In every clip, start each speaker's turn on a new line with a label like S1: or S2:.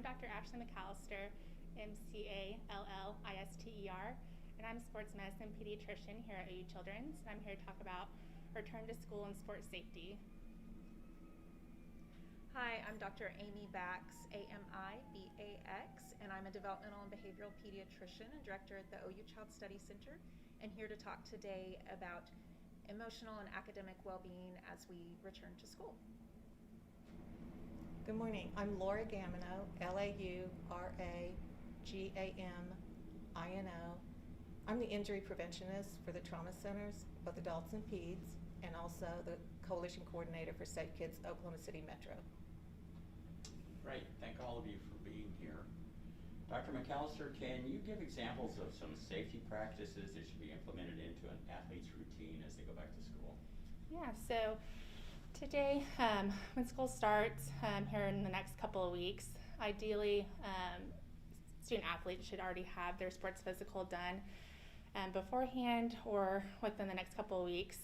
S1: Dr. Ashley McAllister, MCALLISTER, and I'm a sports medicine pediatrician here at OU Children's. I'm here to talk about return to school and sports safety.
S2: Hi, I'm Dr. Amy Bax, AMIBAX, and I'm a developmental and behavioral pediatrician and director at the OU Child Study Center, and here to talk today about emotional and academic well-being as we return to school.
S3: Good morning. I'm Laura Gamino, LAURAGAMINO. I'm the injury preventionist for the trauma centers, both adults and peds, and also the coalition coordinator for Safe Kids Oklahoma City Metro.
S4: Great. Thank all of you for being here. Dr. McAllister, can you give examples of some safety practices that should be implemented into an athlete's routine as they go back to school?
S1: Yeah, so today, when school starts here in the next couple of weeks, ideally student athletes should already have their sports physical done beforehand or within the next couple of weeks,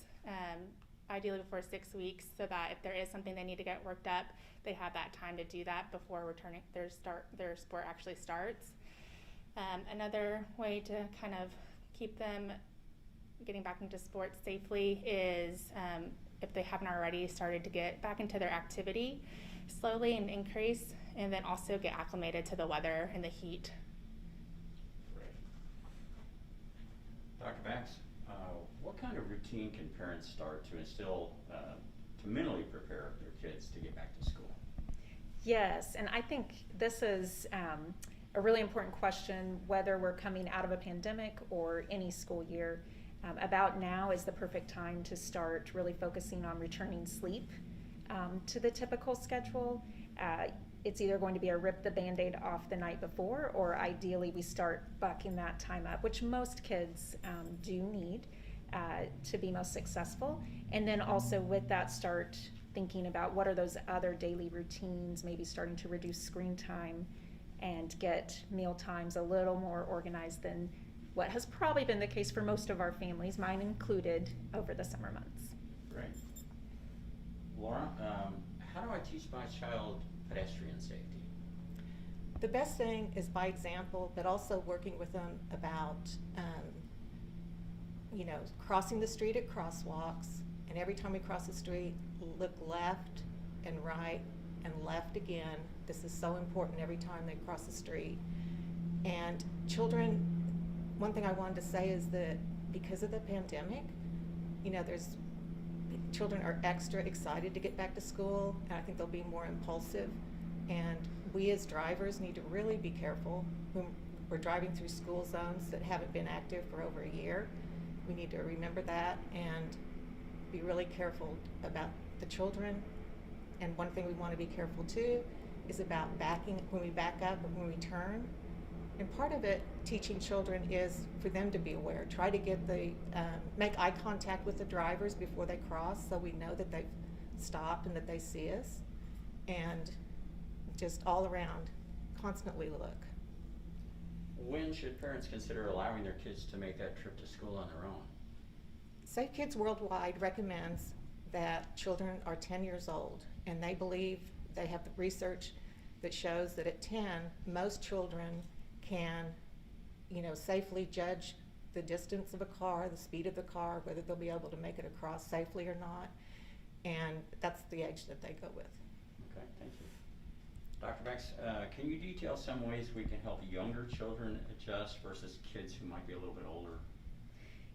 S1: ideally before 6 weeks, so that if there is something they need to get worked up, they have that time to do that before returning their sport actually starts. Another way to kind of keep them getting back into sports safely is if they haven't already started to get back into their activity slowly and increase, and then also get acclimated to the weather and the heat.
S4: Great. Dr. Bax, what kind of routine can parents start to instill to mentally prepare their kids to get back to school?
S2: Yes, and I think this is a really important question, whether we're coming out of a pandemic or any school year. About now is the perfect time to start really focusing on returning sleep to the typical schedule. It's either going to be a rip the Band-Aid off the night before, or ideally we start bucking that time up, which most kids do need to be most successful. And then also with that, start thinking about what are those other daily routines, maybe starting to reduce screen time and get meal times a little more organized than what has probably been the case for most of our families, mine included, over the summer months.
S4: Great. Laura, how do I teach my child pedestrian safety?
S3: The best thing is by example, but also working with them about, crossing the street at crosswalks, and every time we cross the street, look left and right and left again. This is so important every time they cross the street. And children, one thing I wanted to say is that because of the pandemic, children are extra excited to get back to school, and I think they'll be more impulsive. And we as drivers need to really be careful when we're driving through school zones that haven't been active for over a year. We need to remember that and be really careful about the children. And one thing we want to be careful too is about backing, when we back up and when we turn. And part of it, teaching children, is for them to be aware. Try to get make eye contact with the drivers before they cross, so we know that they've stopped and that they see us. And just all around, constantly look.
S4: When should parents consider allowing their kids to make that trip to school on their own?
S3: Safe Kids Worldwide recommends that children are 10 years old, and they believe they have research that shows that at 10, most children can, safely judge the distance of a car, the speed of the car, whether they'll be able to make it across safely or not, and that's the age that they go with.
S4: Okay, thank you. Dr. Bax, can you detail some ways we can help younger children adjust versus kids who might be a little bit older?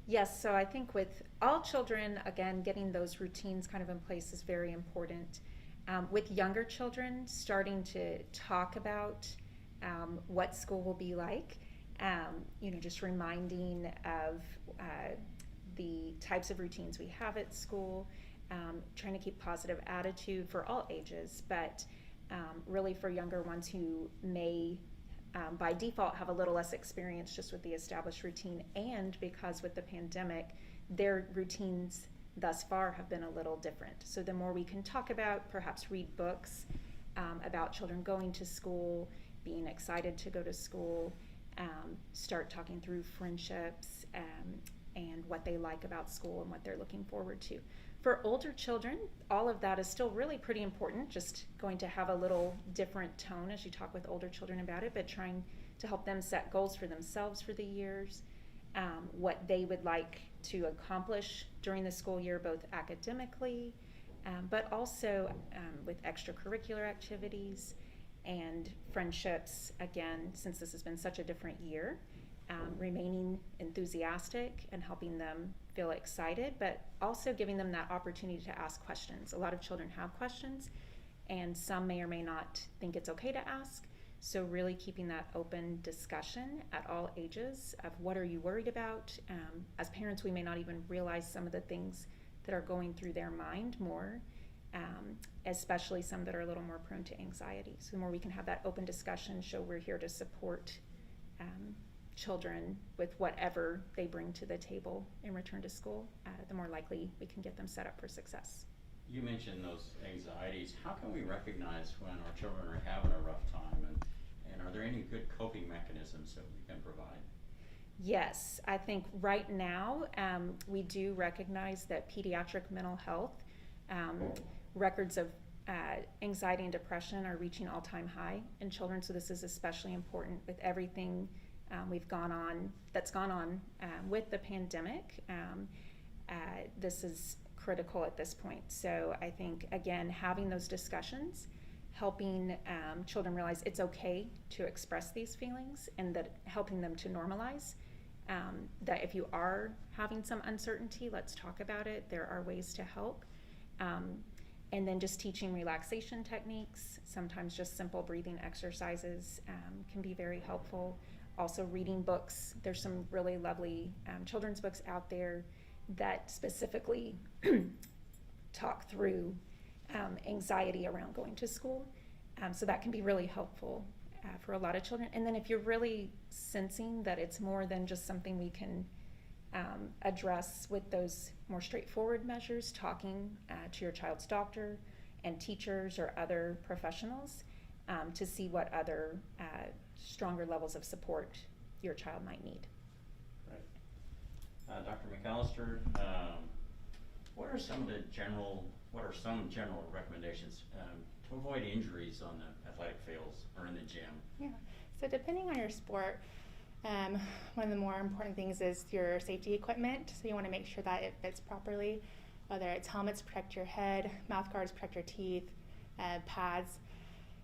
S2: Yes, so I think with all children, again, getting those routines kind of in place is very important. With younger children, starting to talk about what school will be like, just reminding of the types of routines we have at school, trying to keep positive attitude for all ages, but really for younger ones who may by default have a little less experience just with the established routine, and because with the pandemic, their routines thus far have been a little different. So the more we can talk about, perhaps read books about children going to school, being excited to go to school, start talking through friendships, and what they like about school and what they're looking forward to. For older children, all of that is still really pretty important, just going to have a little different tone as you talk with older children about it, but trying to help them set goals for themselves for the years, what they would like to accomplish during the school year, both academically, but also with extracurricular activities and friendships, again, since this has been such a different year, remaining enthusiastic and helping them feel excited, but also giving them that opportunity to ask questions. A lot of children have questions, and some may or may not think it's okay to ask. So really keeping that open discussion at all ages of what are you worried about. As parents, we may not even realize some of the things that are going through their mind more, especially some that are a little more prone to anxiety. So the more we can have that open discussion, show we're here to support children with whatever they bring to the table in return to school, the more likely we can get them set up for success.
S4: You mentioned those anxieties. How can we recognize when our children are having a rough time, and are there any good coping mechanisms that we can provide?
S2: Yes, I think right now we do recognize that pediatric mental health records of anxiety and depression are reaching all-time high in children, so this is especially important with everything that's gone on with the pandemic. This is critical at this point. So I think, again, having those discussions, helping children realize it's okay to express these feelings, and that helping them to normalize that if you are having some uncertainty, let's talk about it. There are ways to help. And then just teaching relaxation techniques, sometimes just simple breathing exercises can be very helpful. Also reading books. There's some really lovely children's books out there that specifically talk through anxiety around going to school. So that can be really helpful for a lot of children. And then if you're really sensing that it's more than just something we can address with those more straightforward measures, talking to your child's doctor and teachers or other professionals to see what other stronger levels of support your child might need.
S4: Right. Dr. McAllister, what are some general recommendations to avoid injuries on the athletic fields or in the gym?
S1: Yeah, so depending on your sport, one of the more important things is your safety equipment. So you want to make sure that it fits properly, whether it's helmets to protect your head, mouth guards to protect your teeth, pads,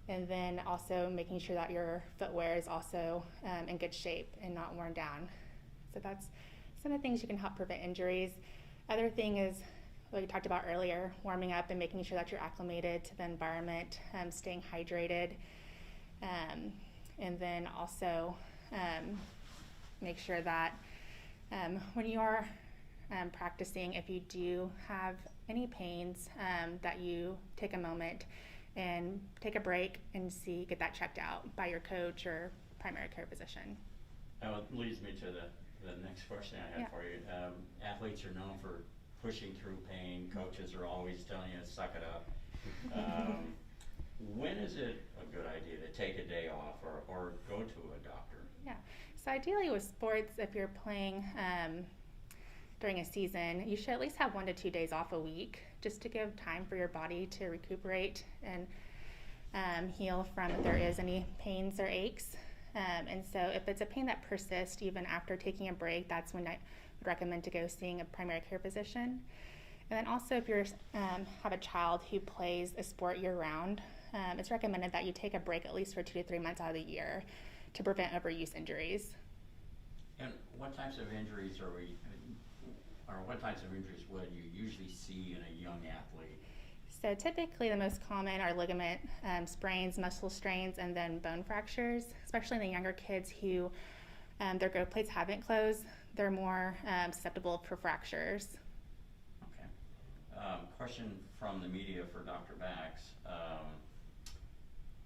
S1: and then also making sure that your footwear is also in good shape and not worn down. So that's some of the things you can help prevent injuries. Other thing is, like we talked about earlier, warming up and making sure that you're acclimated to the environment, staying hydrated, and then also make sure that when you are practicing, if you do have any pains, that you take a moment and take a break and get that checked out by your coach or primary care physician.
S4: It leads me to the next question I have for you. Athletes are known for pushing through pain. Coaches are always telling you to suck it up. When is it a good idea to take a day off or go to a doctor?
S1: Yeah, so ideally with sports, if you're playing during a season, you should at least have 1 to 2 days off a week just to give time for your body to recuperate and heal from if there is any pains or aches. And so if it's a pain that persists even after taking a break, that's when I would recommend to go seeing a primary care physician. And then also if you have a child who plays a sport year-round, it's recommended that you take a break at least for 2 to 3 months out of the year to prevent overuse injuries.
S4: And what types of injuries would you usually see in a young athlete?
S1: So typically the most common are ligament sprains, muscle strains, and then bone fractures, especially in the younger kids who their growth plates haven't closed. They're more susceptible for fractures.
S4: Okay. Question from the media for Dr. Bax.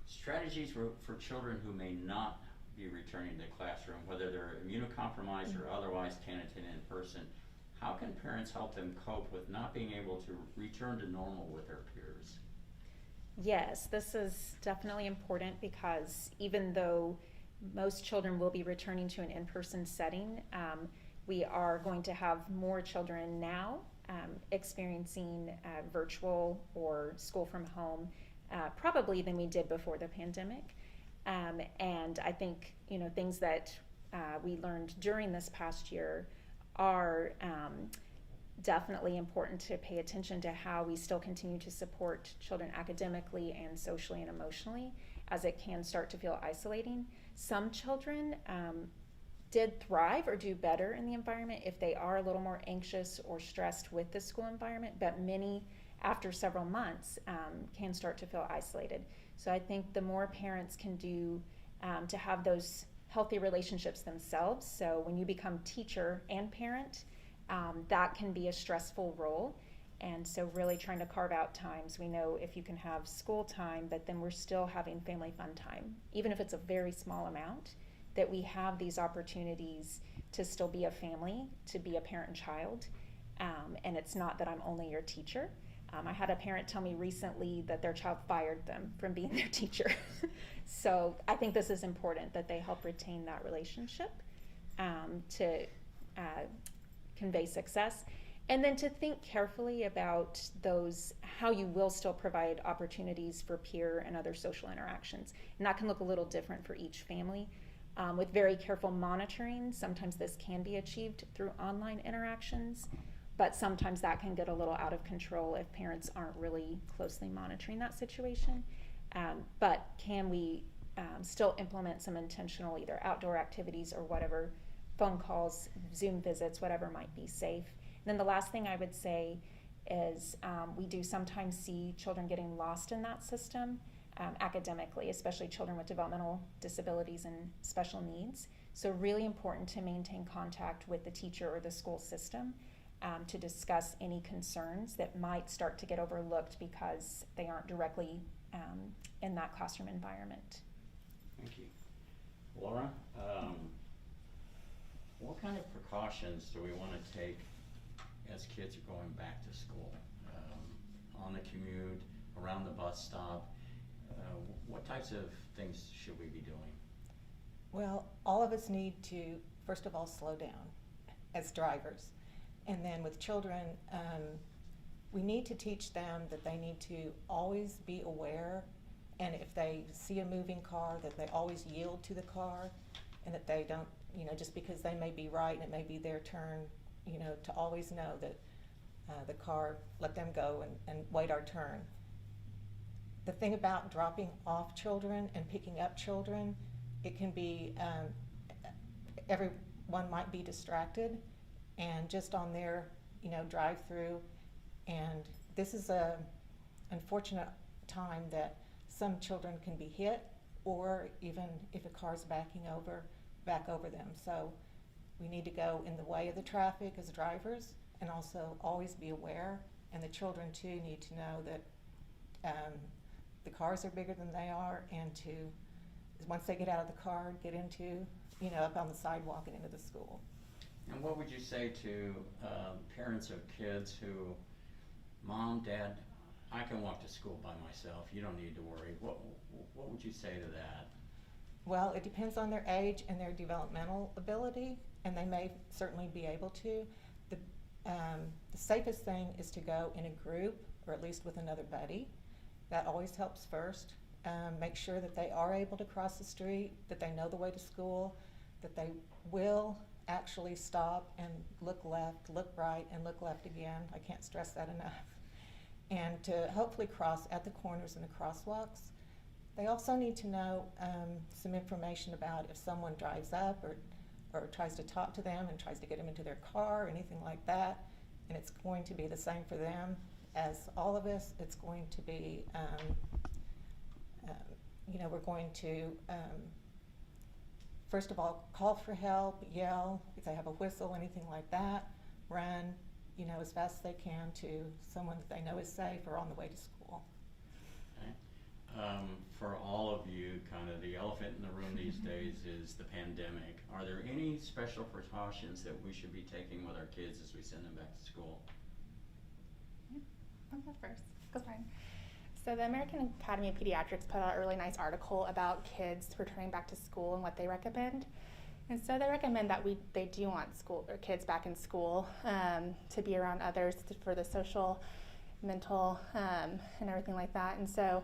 S4: Strategies for children who may not be returning to the classroom, whether they're immunocompromised or otherwise can't attend in person. How can parents help them cope with not being able to return to normal with their peers?
S2: Yes, this is definitely important because even though most children will be returning to an in-person setting, We are going to have more children now experiencing virtual or school from home probably than we did before the pandemic. And I think, things that we learned during this past year are definitely important to pay attention to how we still continue to support children academically and socially and emotionally, as it can start to feel isolating. Some children did thrive or do better in the environment if they are a little more anxious or stressed with the school environment, but many, after several months, can start to feel isolated. So I think the more parents can do to have those healthy relationships themselves. So when you become teacher and parent, that can be a stressful role. And so really trying to carve out times. We know if you can have school time, but then we're still having family fun time, even if it's a very small amount, that we have these opportunities to still be a family, to be a parent and child. And it's not that I'm only your teacher. I had a parent tell me recently that their child fired them from being their teacher. So I think this is important, that they help retain that relationship to convey success. And then to think carefully about how you will still provide opportunities for peer and other social interactions. And that can look a little different for each family. With very careful monitoring, sometimes this can be achieved through online interactions, but sometimes that can get a little out of control if parents aren't really closely monitoring that situation. But can we still implement some intentional either outdoor activities or whatever, phone calls, Zoom visits, whatever might be safe. And then the last thing I would say is we do sometimes see children getting lost in that system academically, especially children with developmental disabilities and special needs. So really important to maintain contact with the teacher or the school system to discuss any concerns that might start to get overlooked because they aren't directly in that classroom environment.
S4: Thank you. Laura, what kind of precautions do we want to take as kids are going back to school? On the commute, around the bus stop, what types of things should we be doing?
S3: Well, all of us need to, first of all, slow down as drivers. And then with children, we need to teach them that they need to always be aware, and if they see a moving car, that they always yield to the car, and that they don't, just because they may be right and it may be their turn, to always know that the car, let them go and wait our turn. The thing about dropping off children and picking up children, it can be, everyone might be distracted and just on their, drive through. And this is a unfortunate time that some children can be hit, or even if a car's back over them. So we need to go in the way of the traffic as drivers, and also always be aware. And the children too need to know that the cars are bigger than they are, and to, once they get out of the car, get into, up on the sidewalk and into the school.
S4: And what would you say to parents of kids who, Mom, Dad, I can walk to school by myself, you don't need to worry. What would you say to that?
S3: Well, it depends on their age and their developmental ability, and they may certainly be able to. The safest thing is to go in a group, or at least with another buddy. That always helps first. Make sure that they are able to cross the street, that they know the way to school, that they will actually stop and look left, look right, and look left again. I can't stress that enough. And to hopefully cross at the corners and the crosswalks. They also need to know some information about if someone drives up or tries to talk to them and tries to get them into their car or anything like that. And it's going to be the same for them as all of us. It's going to be, we're going to, first of all, call for help, yell, if they have a whistle, anything like that, run, as fast as they can to someone that they know is safe or on the way to school.
S4: Okay. For all of you, kind of the elephant in the room these days is the pandemic. Are there any special precautions that we should be taking with our kids as we send them back to school?
S1: I'll go first. Go fine. So the American Academy of Pediatrics put out a really nice article about kids returning back to school and what they recommend. And so they recommend that they do want school or kids back in school to be around others for the social, mental, and everything like that. And so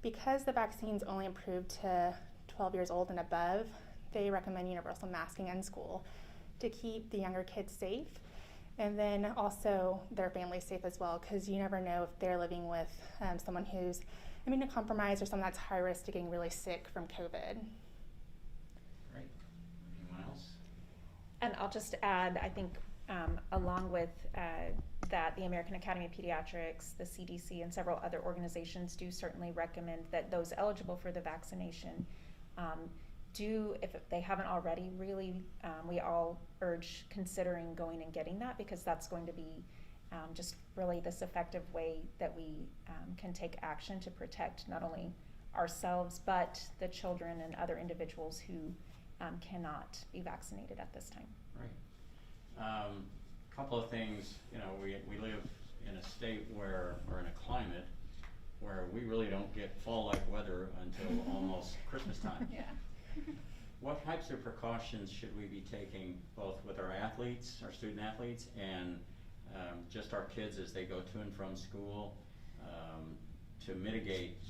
S1: because the vaccine's only approved to 12 years old and above, they recommend universal masking in school to keep the younger kids safe, and then also their families safe as well, because you never know if they're living with someone who's immunocompromised or someone that's high risk to getting really sick from COVID.
S4: Great. Anyone else?
S2: And I'll just add, I think along with that, the American Academy of Pediatrics, the CDC, and several other organizations do certainly recommend that those eligible for the vaccination do, if they haven't already, really, we all urge considering going and getting that, because that's going to be just really this effective way that we can take action to protect not only ourselves, but the children and other individuals who cannot be vaccinated at this time.
S4: Right. Couple of things, we live in a state where, or in a climate where we really don't get fall-like weather until almost Christmas time.
S1: Yeah.
S4: What types of precautions should we be taking both with our athletes, our student athletes, and just our kids as they go to and from school to mitigate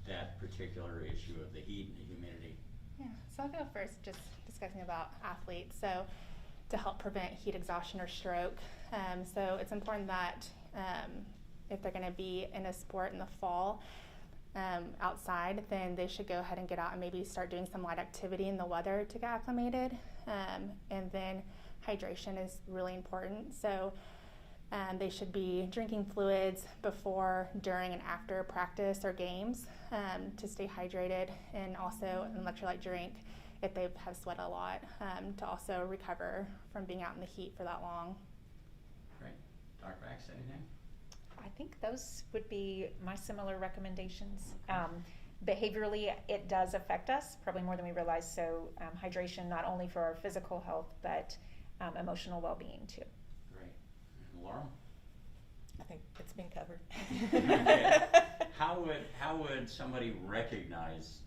S4: that particular issue of the heat and the humidity?
S1: Yeah, so I'll go first just discussing about athletes. So to help prevent heat exhaustion or stroke. So it's important that if they're going to be in a sport in the fall outside, then they should go ahead and get out and maybe start doing some light activity in the weather to get acclimated. And then hydration is really important. So they should be drinking fluids before, during, and after practice or games to stay hydrated, and also an electrolyte drink if they have sweat a lot to also recover from being out in the heat for that long.
S4: Great. Dr. Bax, anything?
S2: I think those would be my similar recommendations. Behaviorally, it does affect us probably more than we realize, so hydration not only for our physical health, but emotional well-being too.
S4: Great. And Laura?
S3: I think it's been covered.
S4: Okay. How would somebody recognize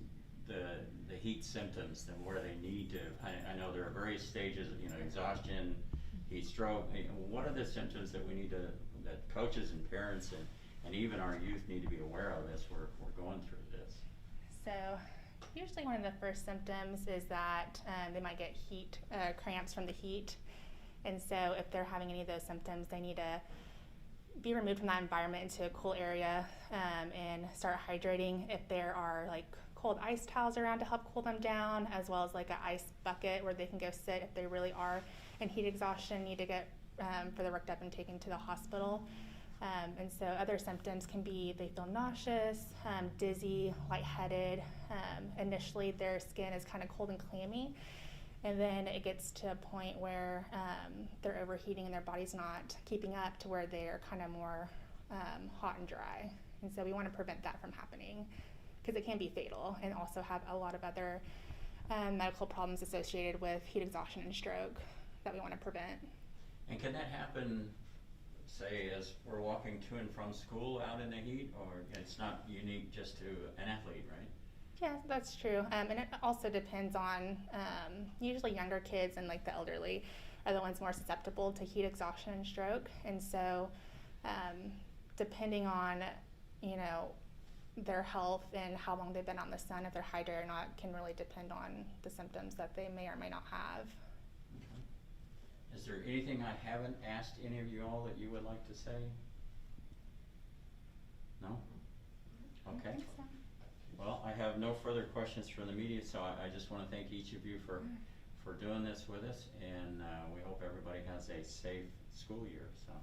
S4: the heat symptoms and where they need to? I know there are various stages of exhaustion, heat stroke. What are the symptoms that we need to, that coaches and parents and even our youth need to be aware of as we're going through this?
S1: So usually one of the first symptoms is that they might get heat cramps from the heat, and so if they're having any of those symptoms, they need to be removed from that environment into a cool area and start hydrating. If there are like cold ice towels around to help cool them down, as well as like an ice bucket where they can go sit if they really are in heat exhaustion, need to get further worked up and taken to the hospital. And so other symptoms can be they feel nauseous, dizzy, lightheaded. Initially their skin is kind of cold and clammy, and then it gets to a point where they're overheating and their body's not keeping up to where they're kind of more hot and dry. And so we want to prevent that from happening, because it can be fatal and also have a lot of other medical problems associated with heat exhaustion and stroke that we want to prevent.
S4: And can that happen, say, as we're walking to and from school out in the heat, or it's not unique just to an athlete, right?
S1: Yeah, that's true. And it also depends on, usually younger kids and like the elderly are the ones more susceptible to heat exhaustion and stroke. And so depending on, their health and how long they've been on the sun, if they're hydrated or not, can really depend on the symptoms that they may or may not have.
S4: Okay. Is there anything I haven't asked any of you all that you would like to say? No? Okay.
S1: I think so.
S4: Well, I have no further questions from the media, so I just want to thank each of you for doing this with us, and we hope everybody has a safe school year. So,